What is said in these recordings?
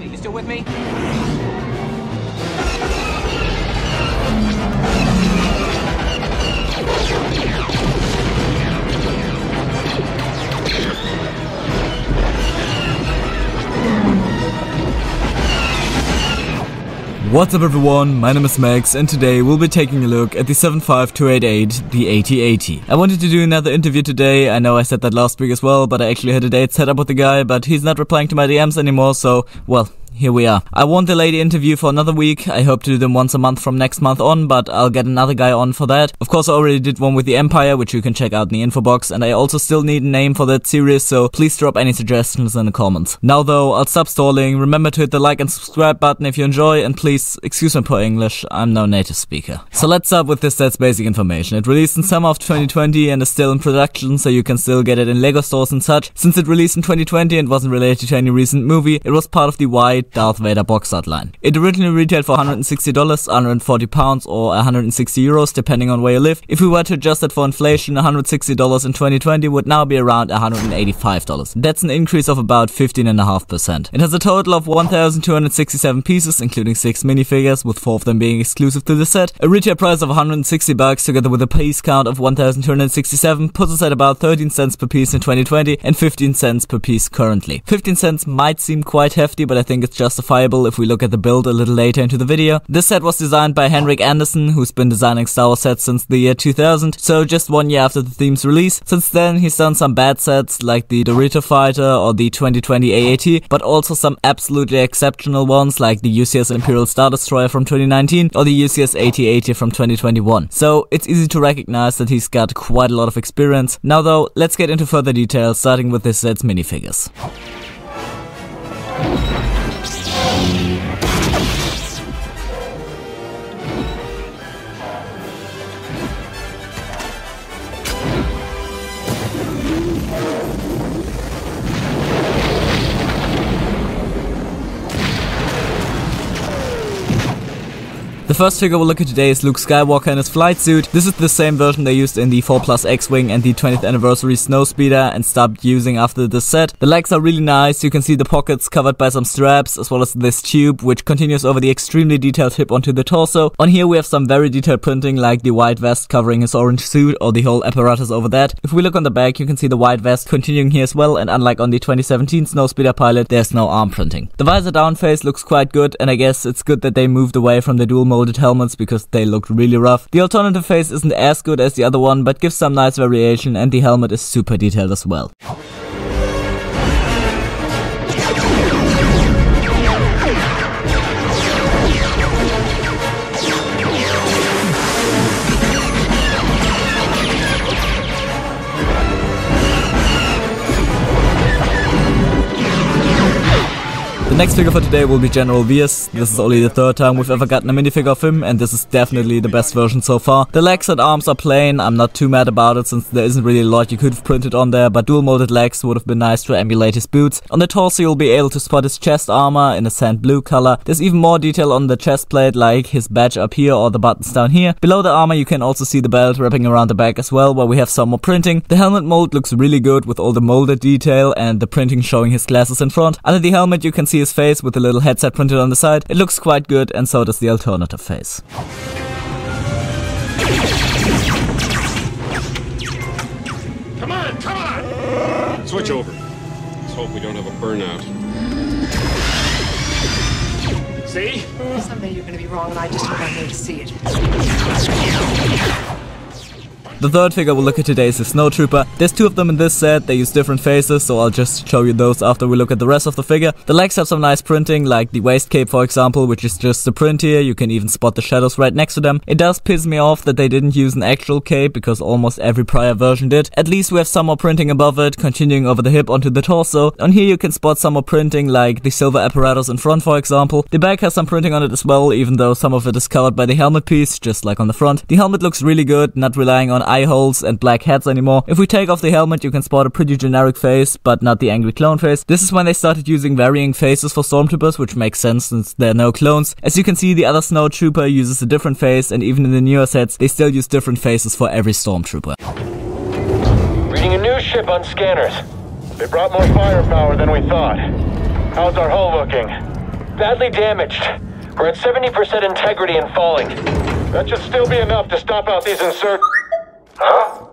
Tommy, you still with me? What's up everyone, my name is Max and today we'll be taking a look at the 75288, the 8080. I wanted to do another interview today. I know I said that last week as well, but I actually had a date set up with the guy, but he's not replying to my DMs anymore, so, well, here we are. I won't delay the interview for another week. I hope to do them once a month from next month on, but I'll get another guy on for that. Of course, I already did one with the Empire, which you can check out in the info box, and I also still need a name for that series, so please drop any suggestions in the comments. Now though, I'll stop stalling. Remember to hit the like and subscribe button if you enjoy, and please, excuse my poor English, I'm no native speaker. So let's start with this set's basic information. It released in summer of 2020 and is still in production, so you can still get it in LEGO stores and such. Since it released in 2020 and wasn't related to any recent movie, it was part of the white Darth Vader box art line. It originally retailed for $160, £140 or 160 euros depending on where you live. If we were to adjust it for inflation, $160 in 2020 would now be around $185. That's an increase of about 15.5%. It has a total of 1,267 pieces, including 6 minifigures, with 4 of them being exclusive to the set. A retail price of $160 together with a piece count of 1,267 puts us at about 13 cents per piece in 2020 and 15 cents per piece currently. 15 cents might seem quite hefty, but I think it's justifiable if we look at the build a little later into the video. This set was designed by Henrik Anderson, who's been designing Star Wars sets since the year 2000, so just 1 year after the theme's release. Since then, he's done some bad sets like the Dorito Fighter or the 2020 AAT, but also some absolutely exceptional ones like the UCS Imperial Star Destroyer from 2019 or the UCS 8080 from 2021. So it's easy to recognize that he's got quite a lot of experience. Now though, let's get into further details, starting with this set's minifigures. The first figure we'll look at today is Luke Skywalker in his flight suit. This is the same version they used in the 4+ X-Wing and the 20th anniversary Snowspeeder and stopped using after this set. The legs are really nice. You can see the pockets covered by some straps, as well as this tube, which continues over the extremely detailed hip onto the torso. On here we have some very detailed printing, like the white vest covering his orange suit or the whole apparatus over that. If we look on the back, you can see the white vest continuing here as well, and unlike on the 2017 Snowspeeder pilot, there's no arm printing. The visor down face looks quite good, and I guess it's good that they moved away from the dual molded helmets because they looked really rough. The alternative face isn't as good as the other one, but gives some nice variation, and the helmet is super detailed as well. The next figure for today will be General Veers. This is only the 3rd time we've ever gotten a minifigure of him, and this is definitely the best version so far. The legs and arms are plain. I'm not too mad about it since there isn't really a lot you could have printed on there, but dual molded legs would have been nice to emulate his boots. On the torso you'll be able to spot his chest armor in a sand blue color. There's even more detail on the chest plate, like his badge up here or the buttons down here. Below the armor you can also see the belt wrapping around the back as well, where we have some more printing. The helmet mold looks really good with all the molded detail and the printing showing his glasses in front. Under the helmet you can see his face with a little headset printed on the side. It looks quite good, and so does the alternative face. Come on! Switch over. Let's hope we don't have a burnout. See? Someday you're gonna be wrong, and I just hope I'm there to see it. The third figure we'll look at today is the Snowtrooper. There's 2 of them in this set. They use different faces, so I'll just show you those after we look at the rest of the figure. The legs have some nice printing, like the waist cape for example, which is just a print here. You can even spot the shadows right next to them. It does piss me off that they didn't use an actual cape, because almost every prior version did. At least we have some more printing above it, continuing over the hip onto the torso. On here you can spot some more printing, like the silver apparatus in front for example. The back has some printing on it as well, even though some of it is covered by the helmet piece, just like on the front. The helmet looks really good, not relying on eye holes and black heads anymore. If we take off the helmet, you can spot a pretty generic face, but not the angry clone face. This is when they started using varying faces for stormtroopers, which makes sense since there are no clones. As you can see, the other snowtrooper uses a different face, and even in the newer sets, they still use different faces for every stormtrooper. Reading a new ship on scanners. They brought more firepower than we thought. How's our hull looking? Badly damaged. We're at 70% integrity and falling. That should still be enough to stomp out these inserts. Huh?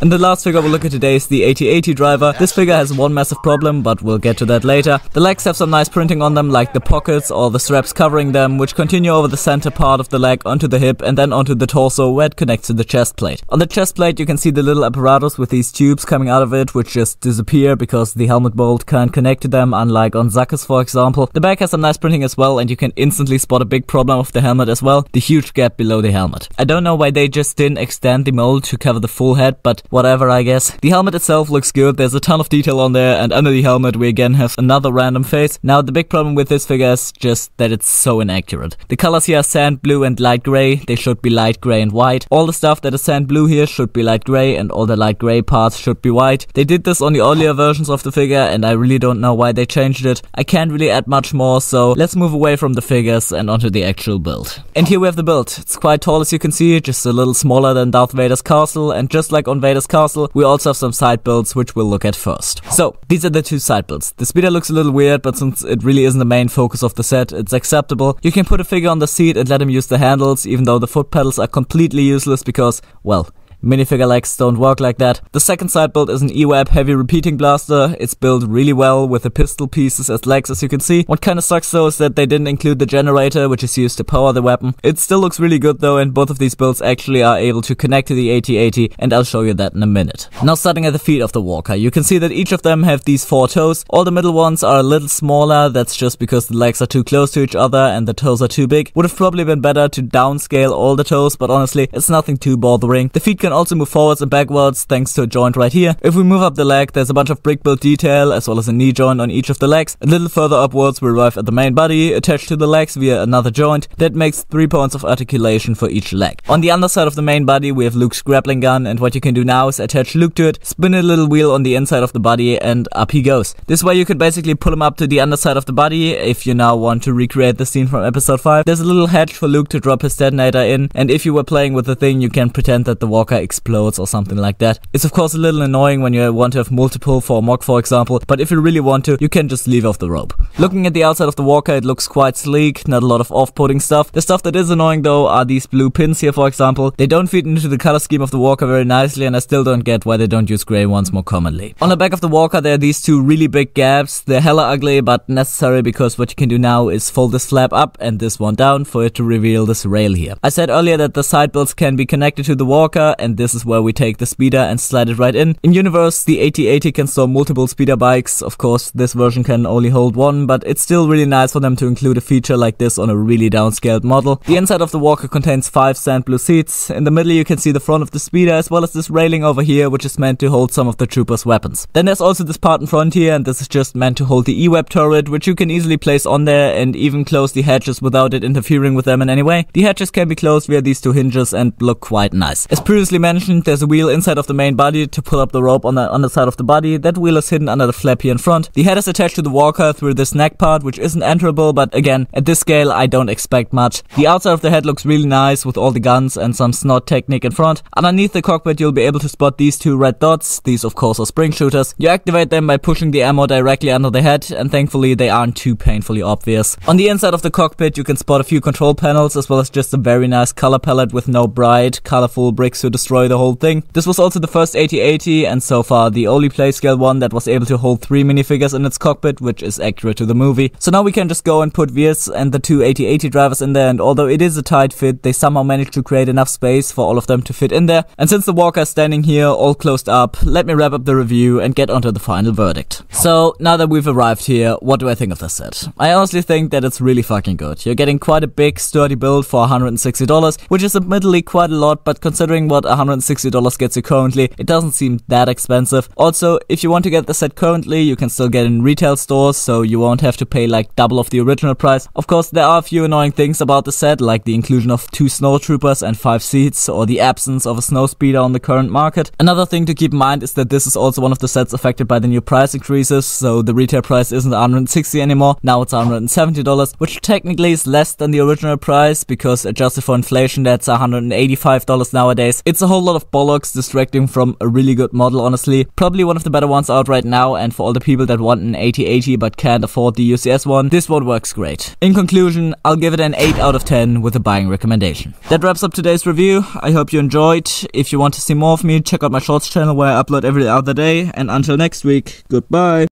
And the last figure we'll look at today is the 8080 driver. This figure has one massive problem, but we'll get to that later. The legs have some nice printing on them, like the pockets or the straps covering them, which continue over the center part of the leg onto the hip and then onto the torso where it connects to the chest plate. On the chest plate you can see the little apparatus with these tubes coming out of it, which just disappear because the helmet bolt can't connect to them, unlike on Zuckers for example. The back has some nice printing as well, and you can instantly spot a big problem of the helmet as well, the huge gap below the helmet. I don't know why they just didn't extend the mold to cover the full head, but whatever, I guess. The helmet itself looks good, there's a ton of detail on there, and under the helmet we again have another random face. Now the big problem with this figure is just that it's so inaccurate. The colors here are sand blue and light grey, they should be light grey and white. All the stuff that is sand blue here should be light grey, and all the light grey parts should be white. They did this on the earlier versions of the figure, and I really don't know why they changed it. I can't really add much more, so let's move away from the figures and onto the actual build. And here we have the build. It's quite tall as you can see, just a little smaller than Darth Vader's castle, and just like on Vader's castle, we also have some side builds which we'll look at first. So, these are the two side builds. The speeder looks a little weird, but since it really isn't the main focus of the set, it's acceptable. You can put a figure on the seat and let him use the handles, even though the foot pedals are completely useless because, well, minifigure legs don't work like that. The second side build is an EWAP heavy repeating blaster. It's built really well with the pistol pieces as legs, as you can see. What kinda sucks though is that they didn't include the generator, which is used to power the weapon. It still looks really good though, and both of these builds actually are able to connect to the 8080, and I'll show you that in a minute. Now starting at the feet of the walker, you can see that each of them have these 4 toes. All the middle ones are a little smaller, that's just because the legs are too close to each other and the toes are too big. Would have probably been better to downscale all the toes, but honestly, it's nothing too bothering. The feet can also move forwards and backwards thanks to a joint right here. If we move up the leg, there's a bunch of brick build detail as well as a knee joint on each of the legs. A little further upwards we arrive at the main body, attached to the legs via another joint. That makes 3 points of articulation for each leg. On the underside of the main body we have Luke's grappling gun, and what you can do now is attach Luke to it, spin a little wheel on the inside of the body, and up he goes. This way you can basically pull him up to the underside of the body if you now want to recreate the scene from episode 5. There's a little hatch for Luke to drop his detonator in, and if you were playing with the thing you can pretend that the walker explodes or something like that. It's of course a little annoying when you want to have multiple for a mock for example, but if you really want to, you can just leave off the rope. Looking at the outside of the walker, it looks quite sleek, not a lot of off-putting stuff. The stuff that is annoying though are these blue pins here for example. They don't fit into the color scheme of the walker very nicely, and I still don't get why they don't use grey ones more commonly. On the back of the walker there are these 2 really big gaps. They're hella ugly but necessary because what you can do now is fold this flap up and this one down for it to reveal this rail here. I said earlier that the side builds can be connected to the walker, and this is where we take the speeder and slide it right in. In universe, the 8080 can store multiple speeder bikes. Of course, this version can only hold one, but it's still really nice for them to include a feature like this on a really downscaled model. The inside of the walker contains 5 sand blue seats. In the middle you can see the front of the speeder as well as this railing over here, which is meant to hold some of the troopers' weapons. Then there's also this part in front here, and this is just meant to hold the EWAP turret, which you can easily place on there and even close the hatches without it interfering with them in any way. The hatches can be closed via these 2 hinges and look quite nice. As previously mentioned, there's a wheel inside of the main body to pull up the rope on the underside of the body. That wheel is hidden under the flap here in front. The head is attached to the walker through this neck part, which isn't enterable, but again, at this scale I don't expect much. The outside of the head looks really nice with all the guns and some snot technique in front. Underneath the cockpit you'll be able to spot these 2 red dots. These of course are spring shooters. You activate them by pushing the ammo directly under the head, and thankfully they aren't too painfully obvious. On the inside of the cockpit you can spot a few control panels as well as just a very nice color palette with no bright, colorful bricks to destroy the whole thing. This was also the first 8080 and so far the only playscale one that was able to hold 3 minifigures in its cockpit, which is accurate to the movie. So now we can just go and put Viz and the 2 8080 drivers in there, and although it is a tight fit, they somehow managed to create enough space for all of them to fit in there. And since the walker is standing here all closed up, let me wrap up the review and get onto the final verdict. So now that we've arrived here, what do I think of this set? I honestly think that it's really fucking good. You're getting quite a big sturdy build for $160, which is admittedly quite a lot, but considering what $160 gets you currently, it doesn't seem that expensive. Also, if you want to get the set currently, you can still get it in retail stores, so you won't have to pay like double of the original price. Of course, there are a few annoying things about the set, like the inclusion of 2 snowtroopers and 5 seats, or the absence of a snow speeder on the current market. Another thing to keep in mind is that this is also one of the sets affected by the new price increases, so the retail price isn't $160 anymore, now it's $170, which technically is less than the original price, because adjusted for inflation that's $185 nowadays. It's a whole lot of bollocks distracting from a really good model, honestly. Probably one of the better ones out right now, and for all the people that want an 8080 but can't afford the UCS one, this one works great. In conclusion, I'll give it an 8 out of 10 with a buying recommendation. That wraps up today's review. I hope you enjoyed. If you want to see more of me, check out my shorts channel where I upload every other day, and until next week, goodbye.